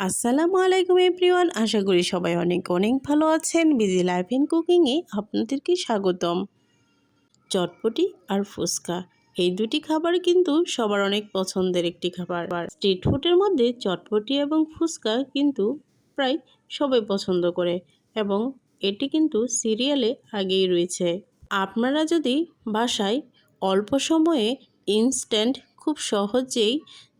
আসসালামু আলাইকুম এভরিওয়ান, আশা করি সবাই অনেক অনেক ভালো আছেন। বিজি লাইফ ইন কুকিংয়ে আপনাদেরকে স্বাগতম। চটপটি আর ফুচকা এই দুটি খাবার কিন্তু সবার অনেক পছন্দের একটি খাবার। স্ট্রিট ফুডের মধ্যে চটপটি এবং ফুচকা কিন্তু প্রায় সবাই পছন্দ করে এবং এটি কিন্তু সিরিয়ালে আগেই রয়েছে। আপনারা যদি বাসায় অল্প সময়ে ইনস্ট্যান্ট খুব সহজেই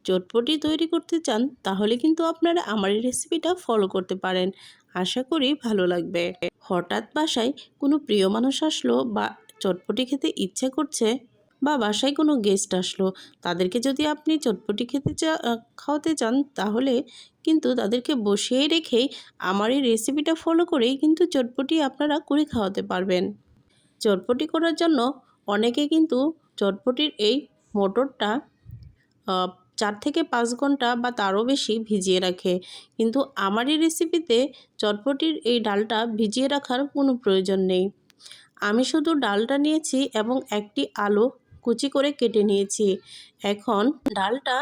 চটপটি তৈরি করতে চান তাহলে কিন্তু আপনারা আমার এই রেসিপিটা ফলো করতে পারেন। আশা করি ভালো লাগবে। হঠাৎ বাসায় কোনো প্রিয় মানুষ আসলো বা চটপটি খেতে ইচ্ছে করছে বা বাসায় কোনো গেস্ট আসলো, তাদেরকে যদি আপনি চটপটি খাওয়াতে চান তাহলে কিন্তু তাদেরকে বসিয়ে রেখেই আমার এই রেসিপিটা ফলো করেই কিন্তু চটপটি আপনারা করে খাওয়াতে পারবেন। চটপটি করার জন্য অনেকে কিন্তু চটপটির এই মটরটা 4 থেকে 5 ঘন্টা বা তারও বেশি ভিজিয়ে রাখে, কিন্তু আমার এই রেসিপিতে চটপটির এই ডালটা ভিজিয়ে রাখার কোনো প্রয়োজন নেই। আমি শুধু ডালটা নিয়েছি এবং একটি আলু কুচি করে কেটে নিয়েছি। এখন ডালটা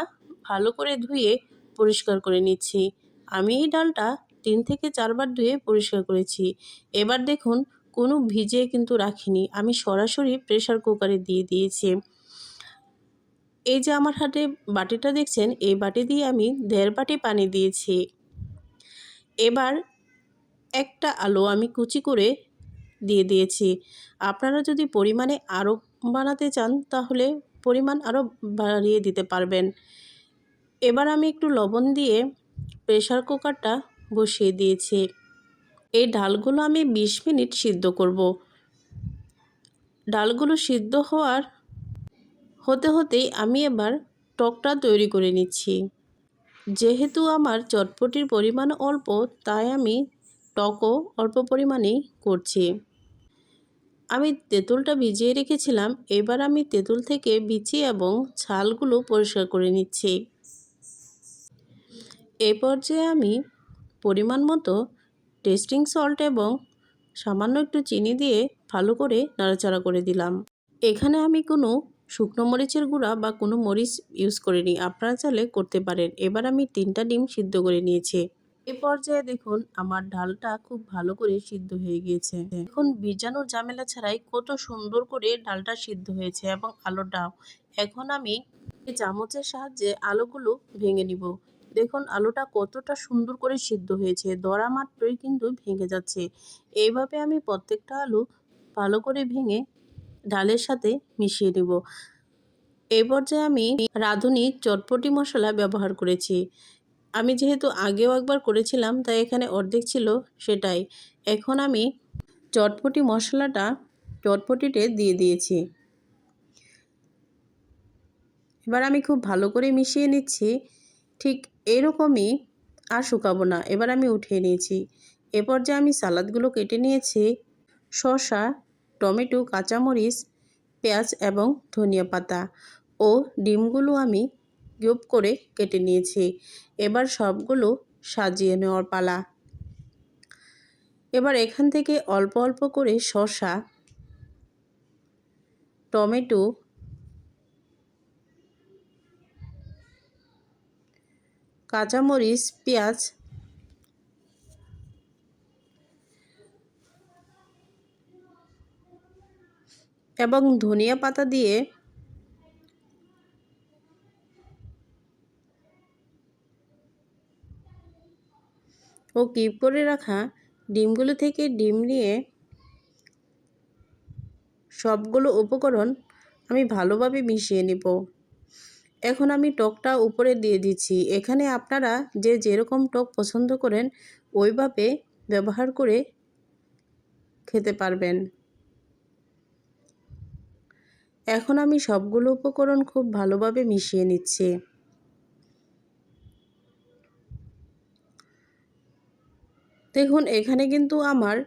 ভালো করে ধুয়ে পরিষ্কার করে নিচ্ছি। আমি এই ডালটা 3 থেকে 4 বার ধুয়ে পরিষ্কার করেছি। এবার দেখুন, কোনো ভিজিয়ে কিন্তু রাখিনি, আমি সরাসরি প্রেসার কুকারে দিয়ে দিয়েছি। এই যে আমার হাতে বাটিটা দেখছেন, এই বাটি দিয়ে আমি 1.5 বাটি পানি দিয়েছি। এবার একটা আলু আমি কুচি করে দিয়ে দিয়েছি। আপনারা যদি পরিমাণে আরও বানাতে চান তাহলে পরিমাণ আরও বাড়িয়ে দিতে পারবেন। এবার আমি একটু লবণ দিয়ে প্রেসার কুকারটা বসিয়ে দিয়েছি। এই ডালগুলো আমি 20 মিনিট সিদ্ধ করব। ডালগুলো সিদ্ধ হতে হতেই আমি এবার টকটা তৈরি করে নিচ্ছি। যেহেতু আমার চটপটির পরিমাণ অল্প, তাই আমি টকও অল্প পরিমাণেই করছি। আমি তেঁতুলটা ভিজিয়ে রেখেছিলাম, এবার আমি তেঁতুল থেকে বিচি এবং ছালগুলো পরিষ্কার করে নিচ্ছি। এই পর্যায়ে আমি পরিমাণ মতো টেস্টিং সল্ট এবং সামান্য একটু চিনি দিয়ে ভালো করে নাড়াচাড়া করে দিলাম। এখানে আমি কোনো শুকনো মরিচের গুঁড়া বা কোনো মরিচ ইউজ করিনি, আপনারা চাইলে করতে পারেন। এবার আমি 3টা ডিম সিদ্ধ করে নিয়েছি। এই পর্যায়ে দেখুন আমার ডালটা খুব ভালো করে সিদ্ধ হয়ে গিয়েছে। এখন বীজাণু ঝামেলা ছাড়াই কত সুন্দর করে ডালটা সিদ্ধ হয়েছে এবং আলুটাও। এখন আমি এই চামচের সাহায্যে আলুগুলো ভেঙে নিব। দেখুন আলুটা কতটা সুন্দর করে সিদ্ধ হয়েছে, ধরা মাত্রই কিন্তু ভেঙে যাচ্ছে। এইভাবে আমি প্রত্যেকটা আলু ভালো করে ভেঙে ডালের সাথে মিশিয়ে দেব। এই পর্যায়ে আমি রাঁধুনি চটপটি মশলা ব্যবহার করেছি। আমি যেহেতু আগেও একবার করেছিলাম তাই এখানে অর্ধেক ছিল সেটাই। এখন আমি চটপটি মশলাটা চটপটিতে দিয়ে দিয়েছি। এবার আমি খুব ভালো করে মিশিয়ে নিচ্ছি। ঠিক এরকমই আর শুকাবো না। এবার আমি উঠিয়ে নিয়েছি। এ পর্যায়ে আমি সালাদগুলো কেটে নিয়েছি। শসা, টমেটো, কাঁচামরিচ, পেঁয়াজ এবং ধনিয়া পাতা ও ডিমগুলো আমি কিউব করে কেটে নিয়েছি। এবার সবগুলো সাজিয়ে নেওয়ার পালা। এবার এখান থেকে অল্প অল্প করে শসা, টমেটো, কাঁচামরিচ, পেঁয়াজ এবং ধনিয়া পাতা দিয়ে ও কিউব করে রাখা ডিমগুলো থেকে ডিম নিয়ে সবগুলো উপকরণ আমি ভালোভাবে মিশিয়ে নেব। এখন আমি টকটা উপরে দিয়ে দিচ্ছি। এখানে আপনারা যে যেরকম টক পছন্দ করেন ওইভাবে ব্যবহার করে খেতে পারবেন। এখন আমি সবগুলো উপকরণ খুব ভালোভাবে মিশিয়ে নিচ্ছি। দেখুন এখানে কিন্তু আমার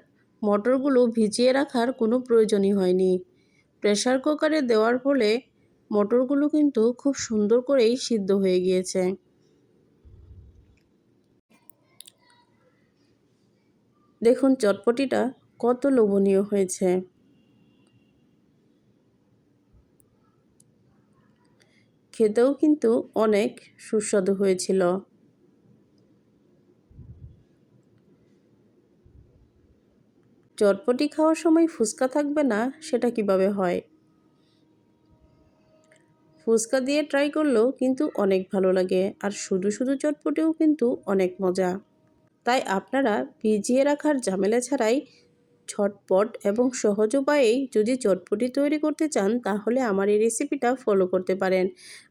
মটরগুলো ভিজিয়ে রাখার কোনো প্রয়োজনই হয়নি। প্রেসার কুকারে দেওয়ার ফলে মটরগুলো কিন্তু খুব সুন্দর করেই সিদ্ধ হয়ে গিয়েছে। দেখুন চটপটিটা কত লোভনীয় হয়েছে। খেতেও কিন্তু অনেক সুস্বাদু হয়েছিল। চটপটি খাওয়ার সময় ফুচকা থাকবে না, সেটা কিভাবে হয়? ফুচকা দিয়ে ট্রাই করলেও কিন্তু অনেক ভালো লাগে, আর শুধু শুধু চটপটিও কিন্তু অনেক মজা। তাই আপনারা ভিজিয়ে রাখার ঝামেলা ছাড়াই ঝটপট এবং সহজ উপায়েই যদি চটপটি তৈরি করতে চান, তাহলে আমার এই রেসিপিটা ফলো করতে পারেন।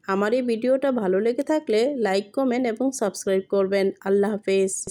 আমার এই ভিডিওটা ভালো লেগে থাকলে লাইক, কমেন্ট এবং সাবস্ক্রাইব করবেন। আল্লাহ হাফেজ।